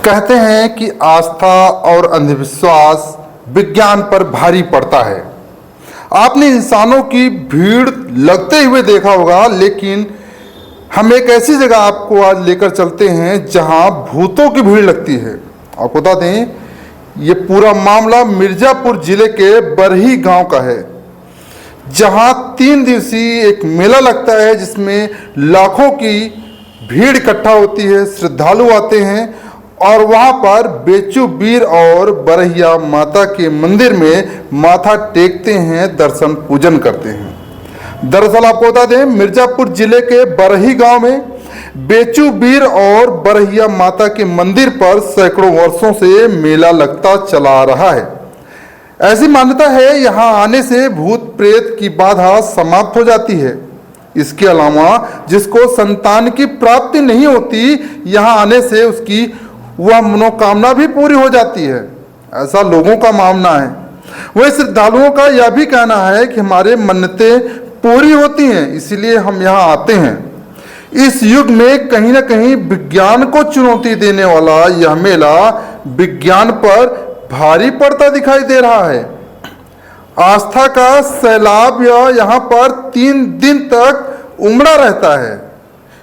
कहते हैं कि आस्था और अंधविश्वास विज्ञान पर भारी पड़ता है। आपने इंसानों की भीड़ लगते हुए देखा होगा, लेकिन हम एक ऐसी जगह आपको आज लेकर चलते हैं जहां भूतों की भीड़ लगती है। आपको बता दें, ये पूरा मामला मिर्जापुर जिले के बरही गांव का है, जहां 3 दिवसीय एक मेला लगता है जिसमें लाखों की भीड़ इकट्ठा होती है। श्रद्धालु आते हैं और वहां पर बेचू बीर और बरहिया माता के मंदिर में माथा टेकते हैं, दर्शन पूजन करते हैं। दरअसल आपको बता दें, मिर्जापुर जिले के बरही गांव में बेचू बीर और बरहिया माता के मंदिर पर सैकड़ों वर्षों से मेला लगता चला आ रहा है। ऐसी मान्यता है यहां आने से भूत प्रेत की बाधा समाप्त हो जाती है। इसके अलावा जिसको संतान की प्राप्ति नहीं होती, यहां आने से उसकी वह मनोकामना भी पूरी हो जाती है, ऐसा लोगों का मानना है। वही श्रद्धालुओं का यह भी कहना है कि हमारे मन्नतें पूरी होती हैं, इसीलिए हम यहाँ आते हैं। इस युग में कहीं ना कहीं विज्ञान को चुनौती देने वाला यह मेला विज्ञान पर भारी पड़ता दिखाई दे रहा है। आस्था का सैलाब यहाँ पर 3 दिन तक उमड़ा रहता है।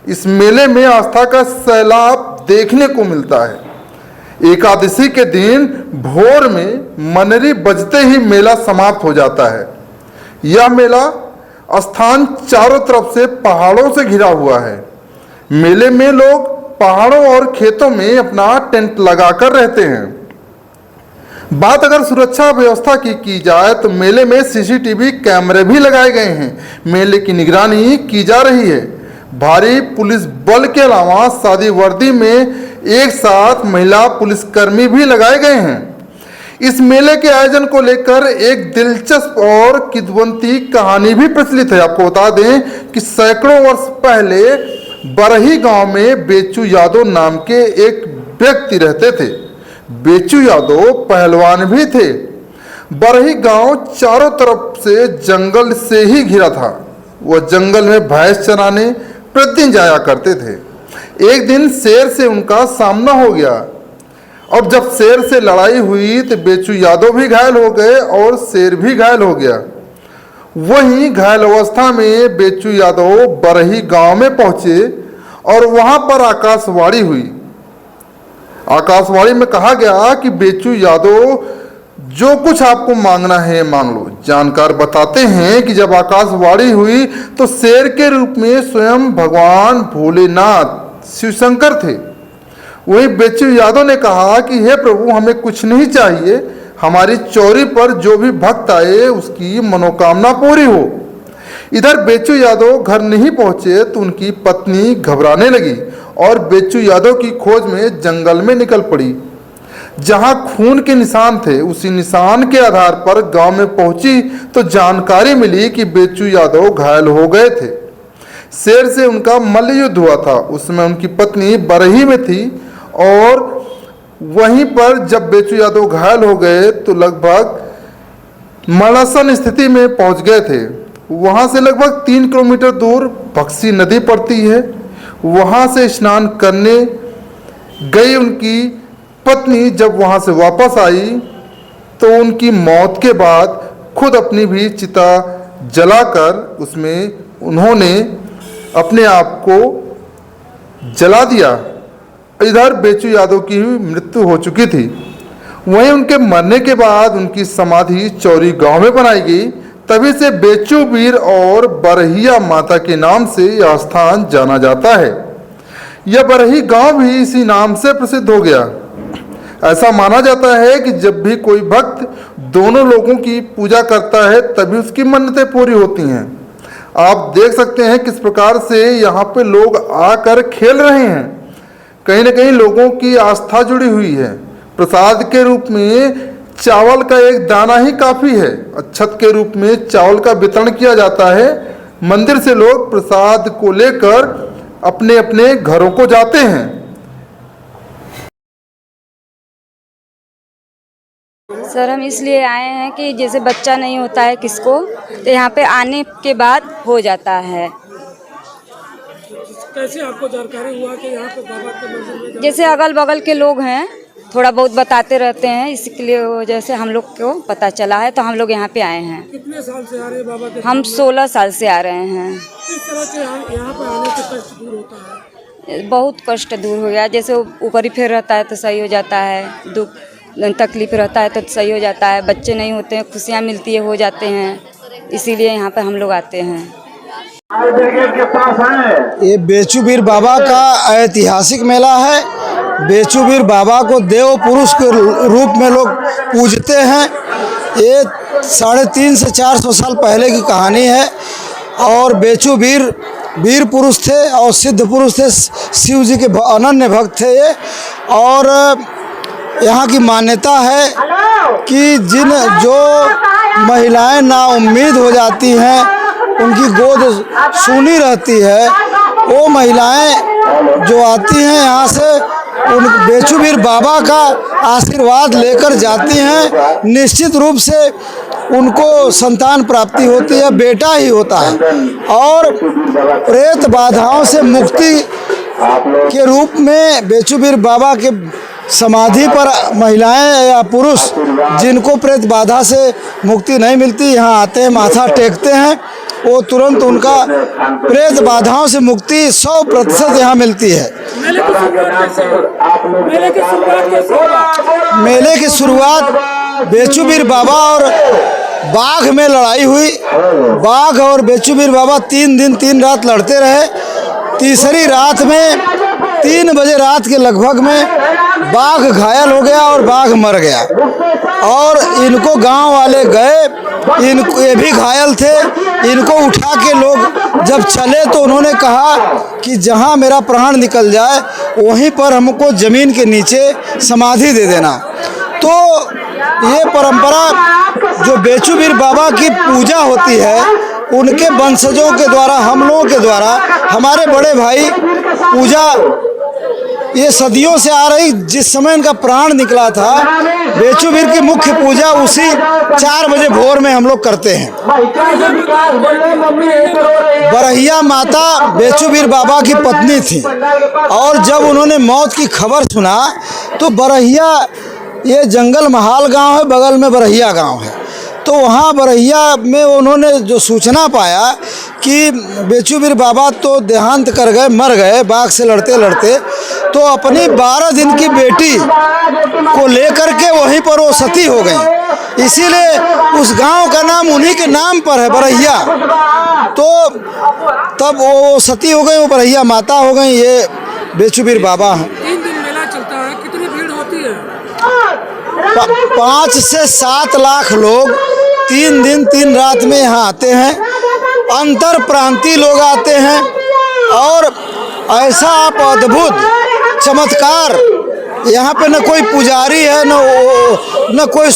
इस मेले में आस्था का सैलाब देखने को मिलता है। एकादशी के दिन भोर में मनरी बजते ही मेला समाप्त हो जाता है। यह मेला स्थान चारों तरफ से पहाड़ों से घिरा हुआ है। मेले में लोग पहाड़ों और खेतों में अपना टेंट लगाकर रहते हैं। बात अगर सुरक्षा व्यवस्था की जाए तो मेले में सीसीटीवी कैमरे भी लगाए गए हैं। मेले की निगरानी की जा रही है। भारी पुलिस बल के अलावा सादी वर्दी में एक साथ महिला पुलिसकर्मी भी लगाए गए हैं। इस मेले के आयोजन को लेकर एक दिलचस्प और किद्वंती कहानी भी प्रचलित है। आपको बता दें कि सैकड़ों वर्ष पहले बरही गांव में बेचू यादव नाम के एक व्यक्ति रहते थे। बेचू यादव पहलवान भी थे। बरही गांव चारों तरफ से जंगल से ही घिरा था। वह जंगल में भैंस चराने प्रतिदिन जाया करते थे। एक दिन शेर से उनका सामना हो गया और जब शेर से लड़ाई हुई तो बेचू यादव भी घायल हो गए और शेर भी घायल हो गया। वहीं घायल अवस्था में बेचू यादव बरही गांव में पहुंचे और वहां पर आकाशवाणी हुई। आकाशवाणी में कहा गया कि बेचू यादव, जो कुछ आपको मांगना है मांग लो। जानकार बताते हैं कि जब आकाशवाणी हुई तो शेर के रूप में स्वयं भगवान भोलेनाथ शिव शंकर थे। वही बेचू यादव ने कहा कि हे प्रभु, हमें कुछ नहीं चाहिए, हमारी चौरी पर जो भी भक्त आए उसकी मनोकामना पूरी हो। इधर बेचू यादव घर नहीं पहुंचे तो उनकी पत्नी घबराने लगी और बेचू यादव की खोज में जंगल में निकल पड़ी। जहां खून के निशान थे, उसी निशान के आधार पर गांव में पहुंची तो जानकारी मिली कि बेचू यादव घायल हो गए थे। शेर से उनका मल्ल युद्ध हुआ था। उसमें उनकी पत्नी बरही में थी और वहीं पर जब बेचू यादव घायल हो गए तो लगभग मरणासन स्थिति में पहुंच गए थे। वहां से लगभग 3 किलोमीटर दूर बक्सी नदी पड़ती है। वहां से स्नान करने गई उनकी पत्नी जब वहां से वापस आई तो उनकी मौत के बाद खुद अपनी भी चिता जलाकर उसमें उन्होंने अपने आप को जला दिया। इधर बेचू यादव की मृत्यु हो चुकी थी। वहीं उनके मरने के बाद उनकी समाधि चौरी गांव में बनाई गई। तभी से बेचू बीर और बरहिया माता के नाम से यह स्थान जाना जाता है। यह बरही गांव भी इसी नाम से प्रसिद्ध हो गया। ऐसा माना जाता है कि जब भी कोई भक्त दोनों लोगों की पूजा करता है तभी उसकी मन्नतें पूरी होती हैं। आप देख सकते हैं किस प्रकार से यहाँ पे लोग आकर खेल रहे हैं। कहीं ना कहीं लोगों की आस्था जुड़ी हुई है। प्रसाद के रूप में चावल का एक दाना ही काफ़ी है। अक्षत के रूप में चावल का वितरण किया जाता है। मंदिर से लोग प्रसाद को लेकर अपने अपने घरों को जाते हैं। सर, हम इसलिए आए हैं कि जैसे बच्चा नहीं होता है किसको, तो यहाँ पे आने के बाद हो जाता है। कैसे आपको जानकारी हुआ कि यहाँ पे बाबा के मंदिर में? जैसे अगल बगल के लोग हैं थोड़ा बहुत बताते रहते हैं, इसके वजह से हम लोग को पता चला है तो हम लोग यहाँ पे आए हैं। कितने साल से आ रहे हैं बाबा के? हम 16 साल से आ रहे हैं। किस तरह के यहाँ पे आने से कष्ट दूर होता है? बहुत कष्ट दूर हो गया, जैसे ऊपर ही फिर रहता है तो सही हो जाता है, दुख तकलीफ रहता है तो सही हो जाता है, बच्चे नहीं होते हैं खुशियाँ मिलती है हो जाते हैं, इसीलिए यहाँ पे हम लोग आते हैं। ये बेचूबीर बाबा का ऐतिहासिक मेला है। बेचूबीर बाबा को देव पुरुष के रूप में लोग पूजते हैं। ये 350 से 400 साल पहले की कहानी है और बेचूबीर वीर पुरुष थे और सिद्ध पुरुष थे, शिव जी के अनन्य भक्त थे ये। और यहाँ की मान्यता है कि जो महिलाएं नाउम्मीद हो जाती हैं, उनकी गोद सूनी रहती है, वो महिलाएं जो आती हैं यहाँ से उन बेचूबीर बाबा का आशीर्वाद लेकर जाती हैं। निश्चित रूप से उनको संतान प्राप्ति होती है, बेटा ही होता है। और प्रेत बाधाओं से मुक्ति के रूप में बेचूबीर बाबा के समाधि पर महिलाएं या पुरुष जिनको प्रेत बाधा से मुक्ति नहीं मिलती यहाँ आते हैं, माथा टेकते हैं, वो तुरंत उनका प्रेत बाधाओं से मुक्ति 100% यहाँ मिलती है। मेले की शुरुआत कैसे हुआ? मेले की शुरुआत बेचूबीर बाबा और बाघ में लड़ाई हुई। बाघ और बेचूबीर बाबा 3 दिन 3 रात लड़ते रहे। तीसरी रात में 3 बजे रात के लगभग में बाघ घायल हो गया और बाघ मर गया और इनको गांव वाले गए, ये भी घायल थे, इनको उठा के लोग जब चले तो उन्होंने कहा कि जहां मेरा प्राण निकल जाए वहीं पर हमको ज़मीन के नीचे समाधि दे देना। तो ये परंपरा जो बेचूबीर बाबा की पूजा होती है, उनके वंशजों के द्वारा, हम लोगों के द्वारा, हमारे बड़े भाई पूजा ये सदियों से आ रही। जिस समय इनका प्राण निकला था, बेचूबीर की मुख्य पूजा उसी 4 बजे भोर में हम लोग करते हैं। बरहिया माता बेचूबीर बाबा की पत्नी थी और जब उन्होंने मौत की खबर सुना तो बरहिया, ये जंगल महाल गांव है, बगल में बरहिया गांव है, तो वहाँ बरहिया में उन्होंने जो सूचना पाया कि बेचूबीर बाबा तो देहांत कर गए, मर गए बाघ से लड़ते लड़ते, तो अपनी 12 दिन की बेटी को लेकर के वहीं पर वो सती हो गई। इसीलिए उस गांव का नाम उन्हीं के नाम पर है, बरहिया। तो तब वो सती हो गई, वो बरहिया माता हो गई। ये बेचूबीर बाबा हैं। 3 दिन मेला चलता है, कितनी भीड़ होती है? 5 से 7 लाख लोग 3 दिन 3 रात में यहाँ आते हैं। अंतर प्रांतीय लोग आते हैं और ऐसा आप अद्भुत चमत्कार, यहाँ पे न कोई पुजारी है, न कोई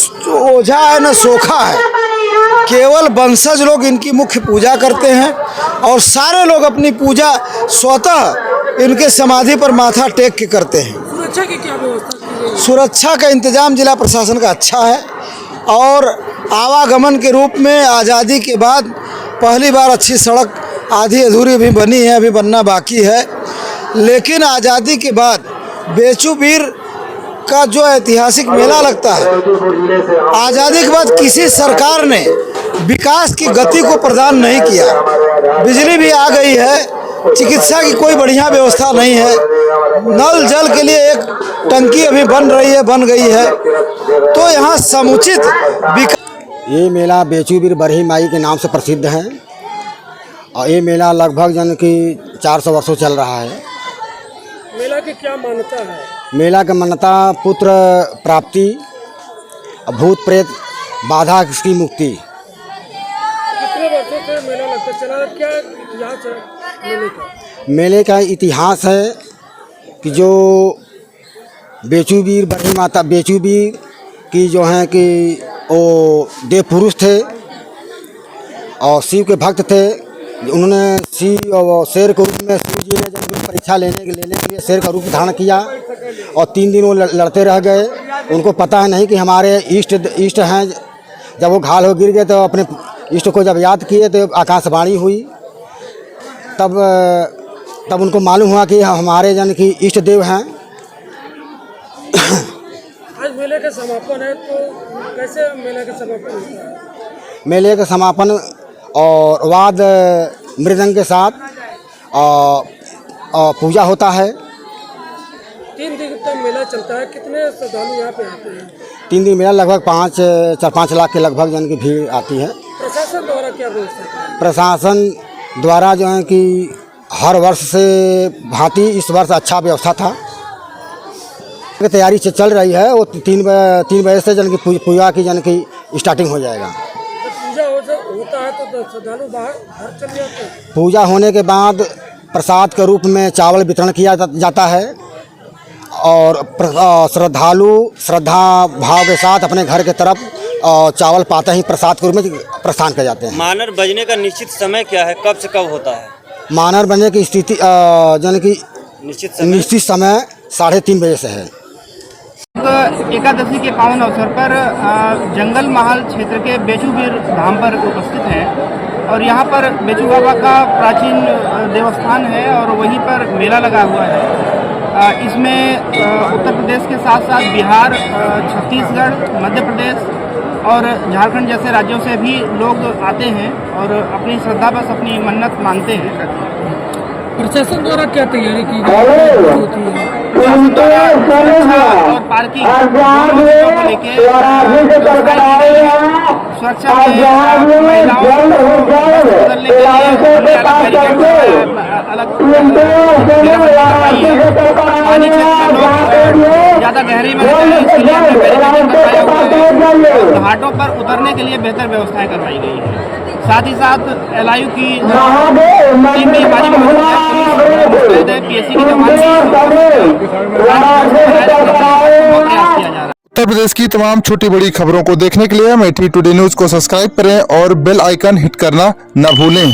ओझा है, न सोखा है, केवल वंशज लोग इनकी मुख्य पूजा करते हैं और सारे लोग अपनी पूजा स्वतः इनके समाधि पर माथा टेक के करते हैं। सुरक्षा की क्या व्यवस्था की गई है? सुरक्षा का इंतजाम जिला प्रशासन का अच्छा है और आवागमन के रूप में आज़ादी के बाद पहली बार अच्छी सड़क आधी अधूरी भी बनी है, अभी बनना बाकी है। लेकिन आज़ादी के बाद बेचूबीर का जो ऐतिहासिक मेला लगता है, आज़ादी के बाद किसी सरकार ने विकास की गति को प्रदान नहीं किया। बिजली भी आ गई है, चिकित्सा की कोई बढ़िया व्यवस्था नहीं है, नल जल के लिए एक टंकी अभी बन रही है, बन गई है, तो यहाँ समुचित विकास। ये मेला बेचूबीर बरही माई के नाम से प्रसिद्ध है और ये मेला लगभग जन की 400 वर्षों चल रहा है। मेला की क्या मान्यता है? मेला की मान्यता पुत्र प्राप्ति, भूत प्रेत बाधा की मुक्ति। कितने वर्षों से मेला लगता चला, क्या इतिहास है मेले का? मेले का इतिहास है कि जो बेचूबीर बरही माता बेचूबीर की जो हैं कि वो देव पुरुष थे और शिव के भक्त थे। उन्होंने शिव और शेर के रूप में, शिव जी ने जब उनकी परीक्षा लेने के लिए शेर का रूप धारण किया और 3 दिन वो लड़ते रह गए। उनको पता है नहीं कि हमारे इष्ट हैं। जब वो घायल हो गिर गए तो अपने इष्ट को जब याद किए तो आकाशवाणी हुई, तब तब उनको मालूम हुआ कि हमारे जन की इष्ट देव हैं। आज मेले का समापन है, तो कैसे मेले का समापन होता है? मेले का समापन और वाद मृदंग के साथ पूजा होता है। 3 दिन तक मेला चलता है। कितने श्रद्धालु यहाँ पे आते हैं? 3 दिन मेला लगभग 4-5 लाख के लगभग जन की भीड़ आती है। प्रशासन द्वारा क्या व्यवस्था है? प्रशासन द्वारा जो है कि हर वर्ष से भांति इस वर्ष अच्छा व्यवस्था था। तैयारी चल रही है, वो 3 बजे से जन की पूजा की जन की स्टार्टिंग हो जाएगा। जब पूजा होता है तो श्रद्धालु बाहर घर चले जाते हैं। पूजा होने के बाद प्रसाद के रूप में चावल वितरण किया जाता है और श्रद्धालु श्रद्धा भाव के साथ अपने घर के तरफ चावल पाते ही प्रसाद के रूप में प्रस्थान कर जाते हैं। मानर बजने का निश्चित समय क्या है, कब से कब होता है? मानर बनने की स्थिति जन की निश्चित समय 3:30 बजे से है। एकादशी के पावन अवसर पर जंगल महल क्षेत्र के बेचूबीर धाम पर उपस्थित हैं और यहाँ पर बेचू बाबा का प्राचीन देवस्थान है और वहीं पर मेला लगा हुआ है। इसमें उत्तर प्रदेश के साथ साथ बिहार, छत्तीसगढ़, मध्य प्रदेश और झारखंड जैसे राज्यों से भी लोग आते हैं और अपनी श्रद्धा बस अपनी मन्नत मानते हैं। प्रशासन द्वारा क्या तैयारी की होती है? और पार्किंग को लेके सुरक्षा में महिलाओं को बदलने के लिए अलग पानी ज़्यादा गहरे में इसके लिए घाटों पर उतरने के लिए बेहतर व्यवस्थाएं करवाई गई है। साथ ही साथ LIU की टीम भी हमारी मौजूद है, PSC की जवान प्रयास किया जा रहा है। उत्तर प्रदेश की तमाम छोटी बड़ी खबरों को देखने के लिए अमेठी टुडे न्यूज़ को सब्सक्राइब करें और बेल आइकन हिट करना न भूलें।